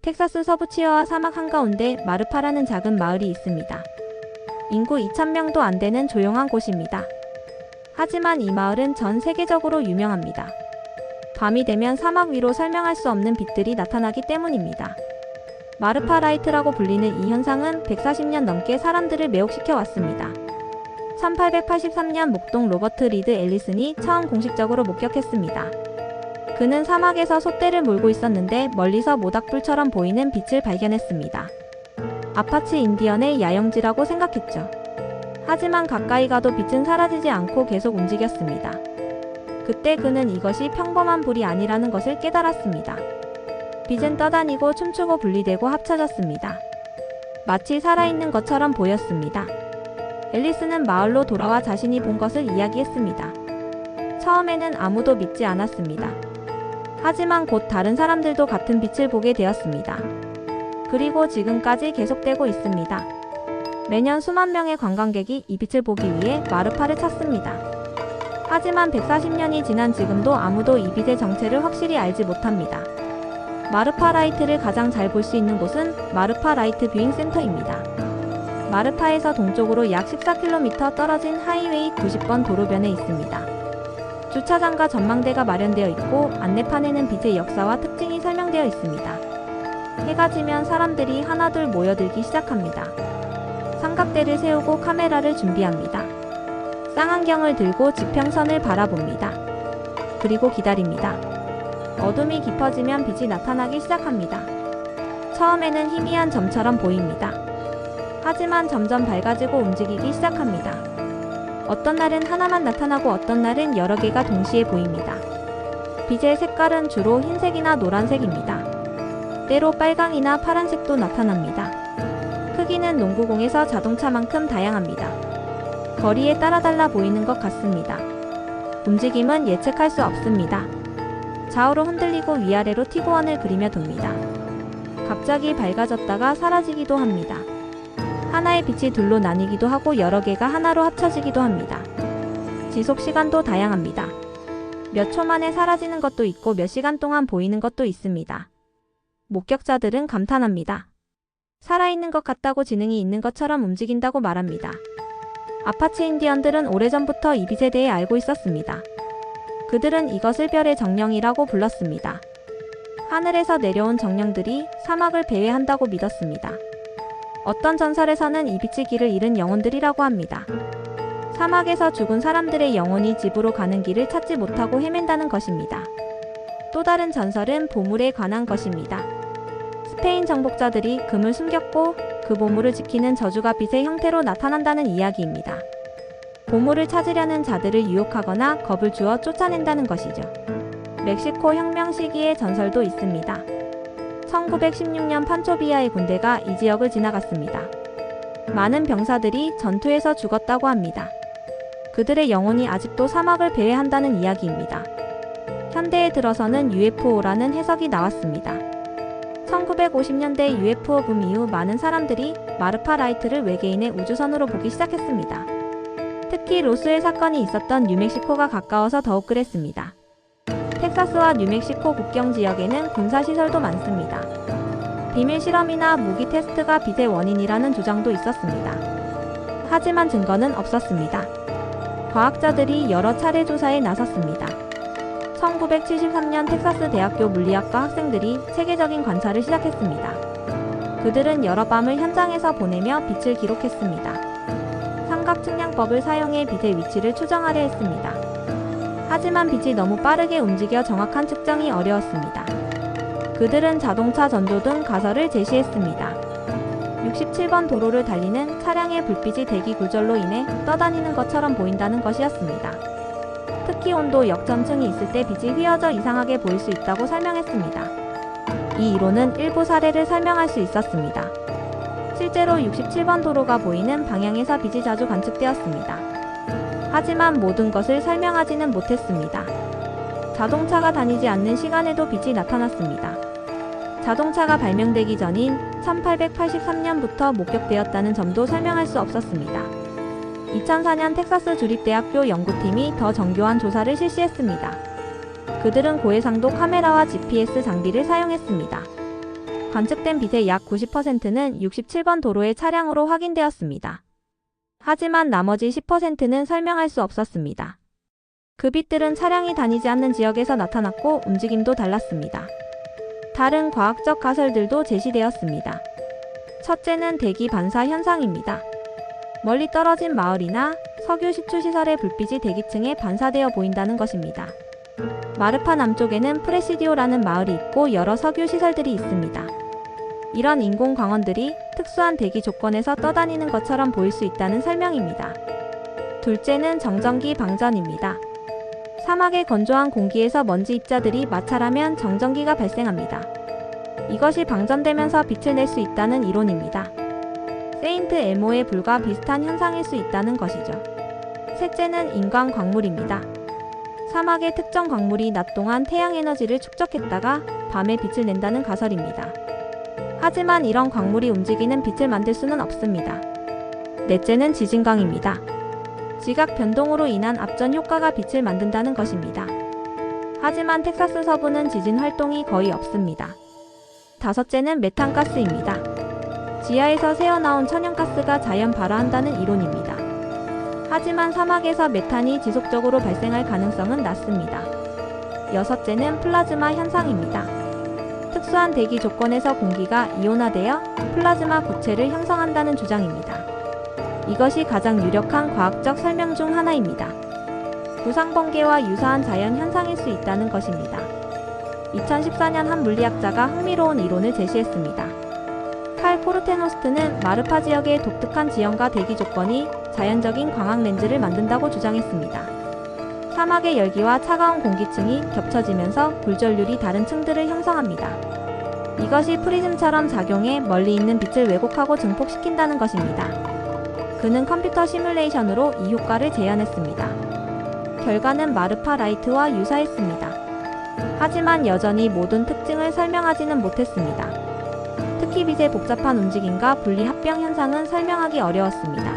텍사스 서부 치어와 사막 한가운데 마르파라는 작은 마을이 있습니다. 인구 2,000명도 안 되는 조용한 곳입니다. 하지만 이 마을은 전 세계적으로 유명합니다. 밤이 되면 사막 위로 설명할 수 없는 빛들이 나타나기 때문입니다. 마르파 라이트라고 불리는 이 현상은 140년 넘게 사람들을 매혹시켜 왔습니다. 1883년 목동 로버트 리드 앨리슨이 처음 공식적으로 목격했습니다. 그는 사막에서 솥대를 몰고 있었는데 멀리서 모닥불처럼 보이는 빛을 발견했습니다. 아파치 인디언의 야영지라고 생각했죠. 하지만 가까이 가도 빛은 사라지지 않고 계속 움직였습니다. 그때 그는 이것이 평범한 불이 아니라는 것을 깨달았습니다. 빛은 떠다니고 춤추고 분리되고 합쳐졌습니다. 마치 살아있는 것처럼 보였습니다. 앨리스는 마을로 돌아와 자신이 본 것을 이야기했습니다. 처음에는 아무도 믿지 않았습니다. 하지만 곧 다른 사람들도 같은 빛을 보게 되었습니다. 그리고 지금까지 계속되고 있습니다. 매년 수만 명의 관광객이 이 빛을 보기 위해 마르파를 찾습니다. 하지만 140년이 지난 지금도 아무도 이 빛의 정체를 확실히 알지 못합니다. 마르파 라이트를 가장 잘 볼 수 있는 곳은 마르파 라이트 뷰잉 센터입니다. 마르파에서 동쪽으로 약 14km 떨어진 하이웨이 90번 도로변에 있습니다. 주차장과 전망대가 마련되어 있고 안내판에는 빛의 역사와 특징이 설명되어 있습니다. 해가 지면 사람들이 하나둘 모여들기 시작합니다. 삼각대를 세우고 카메라를 준비합니다. 쌍안경을 들고 지평선을 바라봅니다. 그리고 기다립니다. 어둠이 깊어지면 빛이 나타나기 시작합니다. 처음에는 희미한 점처럼 보입니다. 하지만 점점 밝아지고 움직이기 시작합니다. 어떤 날은 하나만 나타나고 어떤 날은 여러 개가 동시에 보입니다. 빛의 색깔은 주로 흰색이나 노란색입니다. 때로 빨강이나 파란색도 나타납니다. 크기는 농구공에서 자동차만큼 다양합니다. 거리에 따라 달라 보이는 것 같습니다. 움직임은 예측할 수 없습니다. 좌우로 흔들리고 위아래로 티고원을 그리며 돕니다. 갑자기 밝아졌다가 사라지기도 합니다. 하나의 빛이 둘로 나뉘기도 하고 여러 개가 하나로 합쳐지기도 합니다. 지속 시간도 다양합니다. 몇 초 만에 사라지는 것도 있고 몇 시간 동안 보이는 것도 있습니다. 목격자들은 감탄합니다. 살아있는 것 같다고 지능이 있는 것처럼 움직인다고 말합니다. 아파치 인디언들은 오래전부터 이 빛에 대해 알고 있었습니다. 그들은 이것을 별의 정령이라고 불렀습니다. 하늘에서 내려온 정령들이 사막을 배회한다고 믿었습니다. 어떤 전설에서는 이 빛의 길을 잃은 영혼들이라고 합니다. 사막에서 죽은 사람들의 영혼이 집으로 가는 길을 찾지 못하고 헤맨다는 것입니다. 또 다른 전설은 보물에 관한 것입니다. 스페인 정복자들이 금을 숨겼고 그 보물을 지키는 저주가 빛의 형태로 나타난다는 이야기입니다. 보물을 찾으려는 자들을 유혹하거나 겁을 주어 쫓아낸다는 것이죠. 멕시코 혁명 시기의 전설도 있습니다. 1916년 판초비아의 군대가 이 지역을 지나갔습니다. 많은 병사들이 전투에서 죽었다고 합니다. 그들의 영혼이 아직도 사막을 배회한다는 이야기입니다. 현대에 들어서는 UFO라는 해석이 나왔습니다. 1950년대 UFO 붐 이후 많은 사람들이 마르파 라이트를 외계인의 우주선으로 보기 시작했습니다. 특히 로스웰 사건이 있었던 뉴멕시코가 가까워서 더욱 그랬습니다. 텍사스와 뉴멕시코 국경 지역에는 군사시설도 많습니다. 비밀 실험이나 무기 테스트가 빛의 원인이라는 주장도 있었습니다. 하지만 증거는 없었습니다. 과학자들이 여러 차례 조사에 나섰습니다. 1973년 텍사스 대학교 물리학과 학생들이 체계적인 관찰을 시작했습니다. 그들은 여러 밤을 현장에서 보내며 빛을 기록했습니다. 삼각 측량법을 사용해 빛의 위치를 추정하려 했습니다. 하지만 빛이 너무 빠르게 움직여 정확한 측정이 어려웠습니다. 그들은 자동차 전조등 가설을 제시했습니다. 67번 도로를 달리는 차량의 불빛이 대기 굴절로 인해 떠다니는 것처럼 보인다는 것이었습니다. 특히 온도 역전층이 있을 때 빛이 휘어져 이상하게 보일 수 있다고 설명했습니다. 이 이론은 일부 사례를 설명할 수 있었습니다. 실제로 67번 도로가 보이는 방향에서 빛이 자주 관측되었습니다. 하지만 모든 것을 설명하지는 못했습니다. 자동차가 다니지 않는 시간에도 빛이 나타났습니다. 자동차가 발명되기 전인 1883년부터 목격되었다는 점도 설명할 수 없었습니다. 2004년 텍사스 주립대학교 연구팀이 더 정교한 조사를 실시했습니다. 그들은 고해상도 카메라와 GPS 장비를 사용했습니다. 관측된 빛의 약 90%는 67번 도로의 차량으로 확인되었습니다. 하지만 나머지 10%는 설명할 수 없었습니다. 그 빛들은 차량이 다니지 않는 지역에서 나타났고 움직임도 달랐습니다. 다른 과학적 가설들도 제시되었습니다. 첫째는 대기 반사 현상입니다. 멀리 떨어진 마을이나 석유 시추 시설의 불빛이 대기층에 반사되어 보인다는 것입니다. 마르파 남쪽에는 프레시디오라는 마을이 있고 여러 석유 시설들이 있습니다. 이런 인공 광원들이 특수한 대기 조건에서 떠다니는 것처럼 보일 수 있다는 설명입니다. 둘째는 정전기 방전입니다. 사막의 건조한 공기에서 먼지 입자들이 마찰하면 정전기가 발생합니다. 이것이 방전되면서 빛을 낼 수 있다는 이론입니다. 세인트 엘모의 불과 비슷한 현상일 수 있다는 것이죠. 셋째는 인광 광물입니다. 사막의 특정 광물이 낮 동안 태양 에너지를 축적했다가 밤에 빛을 낸다는 가설입니다. 하지만 이런 광물이 움직이는 빛을 만들 수는 없습니다. 넷째는 지진광입니다. 지각 변동으로 인한 압전 효과가 빛을 만든다는 것입니다. 하지만 텍사스 서부는 지진 활동이 거의 없습니다. 다섯째는 메탄가스입니다. 지하에서 새어나온 천연가스가 자연 발화한다는 이론입니다. 하지만 사막에서 메탄이 지속적으로 발생할 가능성은 낮습니다. 여섯째는 플라즈마 현상입니다. 특수한 대기 조건에서 공기가 이온화되어 플라즈마 구체를 형성한다는 주장입니다. 이것이 가장 유력한 과학적 설명 중 하나입니다. 구상번개와 유사한 자연 현상일 수 있다는 것입니다. 2014년 한 물리학자가 흥미로운 이론을 제시했습니다. 칼 코르테노스트는 마르파 지역의 독특한 지형과 대기 조건이 자연적인 광학 렌즈를 만든다고 주장했습니다. 사막의 열기와 차가운 공기층이 겹쳐지면서 불전율이 다른 층들을 형성합니다. 이것이 프리즘처럼 작용해 멀리 있는 빛을 왜곡하고 증폭시킨다는 것입니다. 그는 컴퓨터 시뮬레이션으로 이 효과를 재현했습니다. 결과는 마르파 라이트와 유사했습니다. 하지만 여전히 모든 특징을 설명하지는 못했습니다. 특히 빛의 복잡한 움직임과 분리 합병 현상은 설명하기 어려웠습니다.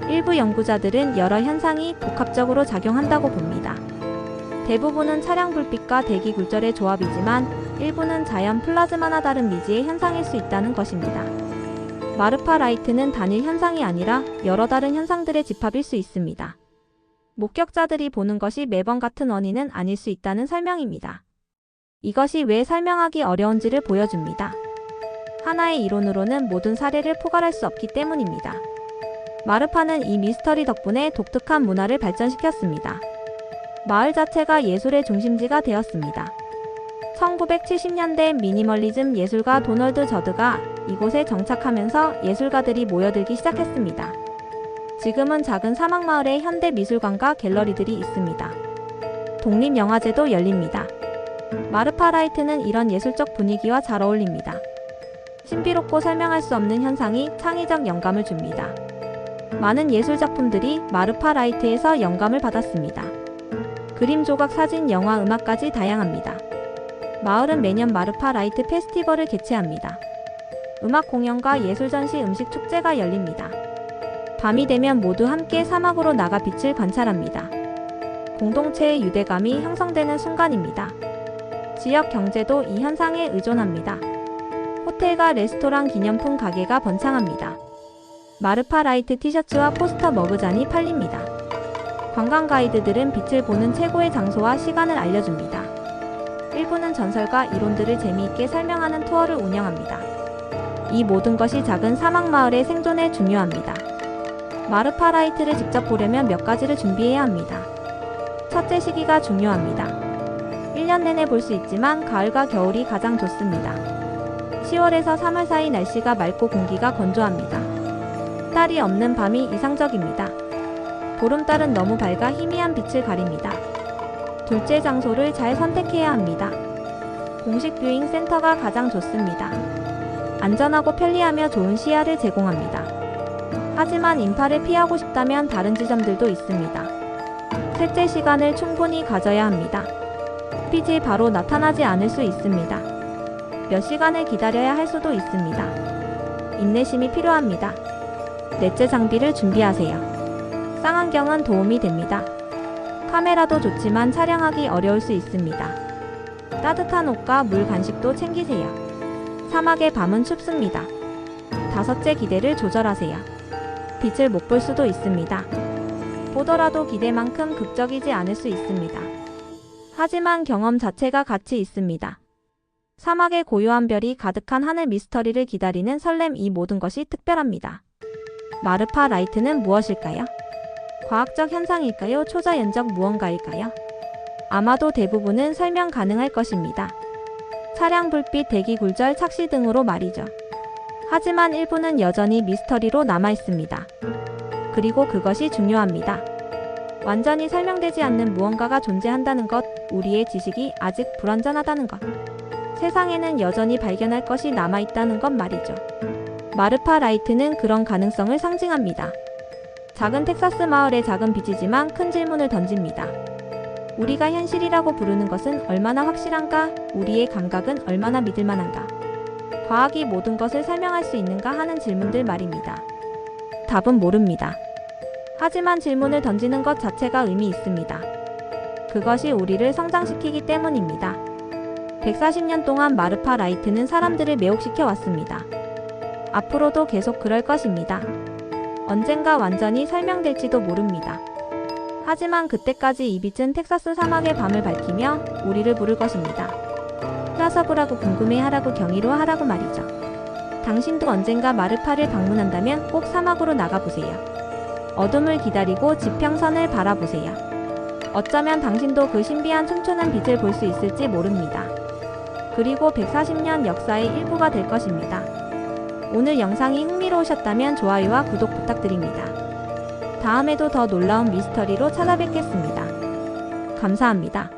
일부 연구자들은 여러 현상이 복합적으로 작용한다고 봅니다. 대부분은 차량 불빛과 대기 굴절의 조합이지만 일부는 자연 플라즈마나 다른 미지의 현상일 수 있다는 것입니다. 마르파 라이트는 단일 현상이 아니라 여러 다른 현상들의 집합일 수 있습니다. 목격자들이 보는 것이 매번 같은 원인은 아닐 수 있다는 설명입니다. 이것이 왜 설명하기 어려운지를 보여줍니다. 하나의 이론으로는 모든 사례를 포괄할 수 없기 때문입니다. 마르파는 이 미스터리 덕분에 독특한 문화를 발전시켰습니다. 마을 자체가 예술의 중심지가 되었습니다. 1970년대 미니멀리즘 예술가 도널드 저드가 이곳에 정착하면서 예술가들이 모여들기 시작했습니다. 지금은 작은 사막마을에 현대 미술관과 갤러리들이 있습니다. 독립영화제도 열립니다. 마르파 라이트는 이런 예술적 분위기와 잘 어울립니다. 신비롭고 설명할 수 없는 현상이 창의적 영감을 줍니다. 많은 예술작품들이 마르파 라이트에서 영감을 받았습니다. 그림, 조각, 사진, 영화, 음악까지 다양합니다. 마을은 매년 마르파 라이트 페스티벌을 개최합니다. 음악 공연과 예술 전시, 음식 축제가 열립니다. 밤이 되면 모두 함께 사막으로 나가 빛을 관찰합니다. 공동체의 유대감이 형성되는 순간입니다. 지역 경제도 이 현상에 의존합니다. 호텔과 레스토랑, 기념품 가게가 번창합니다. 마르파 라이트 티셔츠와 포스터, 머그잔이 팔립니다. 관광 가이드들은 빛을 보는 최고의 장소와 시간을 알려줍니다. 일부는 전설과 이론들을 재미있게 설명하는 투어를 운영합니다. 이 모든 것이 작은 사막 마을의 생존에 중요합니다. 마르파 라이트를 직접 보려면 몇 가지를 준비해야 합니다. 첫째, 시기가 중요합니다. 1년 내내 볼 수 있지만 가을과 겨울이 가장 좋습니다. 10월에서 3월 사이 날씨가 맑고 공기가 건조합니다. 달이 없는 밤이 이상적입니다. 보름달은 너무 밝아 희미한 빛을 가립니다. 둘째, 장소를 잘 선택해야 합니다. 공식 뷰잉 센터가 가장 좋습니다. 안전하고 편리하며 좋은 시야를 제공합니다. 하지만 인파를 피하고 싶다면 다른 지점들도 있습니다. 셋째, 시간을 충분히 가져야 합니다. 빛이 바로 나타나지 않을 수 있습니다. 몇 시간을 기다려야 할 수도 있습니다. 인내심이 필요합니다. 넷째, 장비를 준비하세요. 쌍안경은 도움이 됩니다. 카메라도 좋지만 촬영하기 어려울 수 있습니다. 따뜻한 옷과 물, 간식도 챙기세요. 사막의 밤은 춥습니다. 다섯째, 기대를 조절하세요. 빛을 못 볼 수도 있습니다. 보더라도 기대만큼 극적이지 않을 수 있습니다. 하지만 경험 자체가 가치 있습니다. 사막의 고요한 별이 가득한 하늘 미스터리를 기다리는 설렘, 이 모든 것이 특별합니다. 마르파 라이트는 무엇일까요? 과학적 현상일까요? 초자연적 무언가일까요? 아마도 대부분은 설명 가능할 것입니다. 차량 불빛, 대기 굴절, 착시 등으로 말이죠. 하지만 일부는 여전히 미스터리로 남아있습니다. 그리고 그것이 중요합니다. 완전히 설명되지 않는 무언가가 존재한다는 것, 우리의 지식이 아직 불완전하다는 것, 세상에는 여전히 발견할 것이 남아있다는 것 말이죠. 마르파 라이트는 그런 가능성을 상징합니다. 작은 텍사스 마을의 작은 빛이지만 큰 질문을 던집니다. 우리가 현실이라고 부르는 것은 얼마나 확실한가? 우리의 감각은 얼마나 믿을만한가? 과학이 모든 것을 설명할 수 있는가 하는 질문들 말입니다. 답은 모릅니다. 하지만 질문을 던지는 것 자체가 의미 있습니다. 그것이 우리를 성장시키기 때문입니다. 140년 동안 마르파 라이트는 사람들을 매혹시켜 왔습니다. 앞으로도 계속 그럴 것입니다. 언젠가 완전히 설명될지도 모릅니다. 하지만 그때까지 이 빛은 텍사스 사막의 밤을 밝히며 우리를 부를 것입니다. hla서브라고 궁금해하라고, 경이로하라고 말이죠. 당신도 언젠가 마르파를 방문한다면 꼭 사막으로 나가보세요. 어둠을 기다리고 지평선을 바라보세요. 어쩌면 당신도 그 신비한 춤추는 빛을 볼 수 있을지 모릅니다. 그리고 140년 역사의 일부가 될 것입니다. 오늘 영상이 흥미로우셨다면 좋아요와 구독 부탁드립니다. 다음에도 더 놀라운 미스터리로 찾아뵙겠습니다. 감사합니다.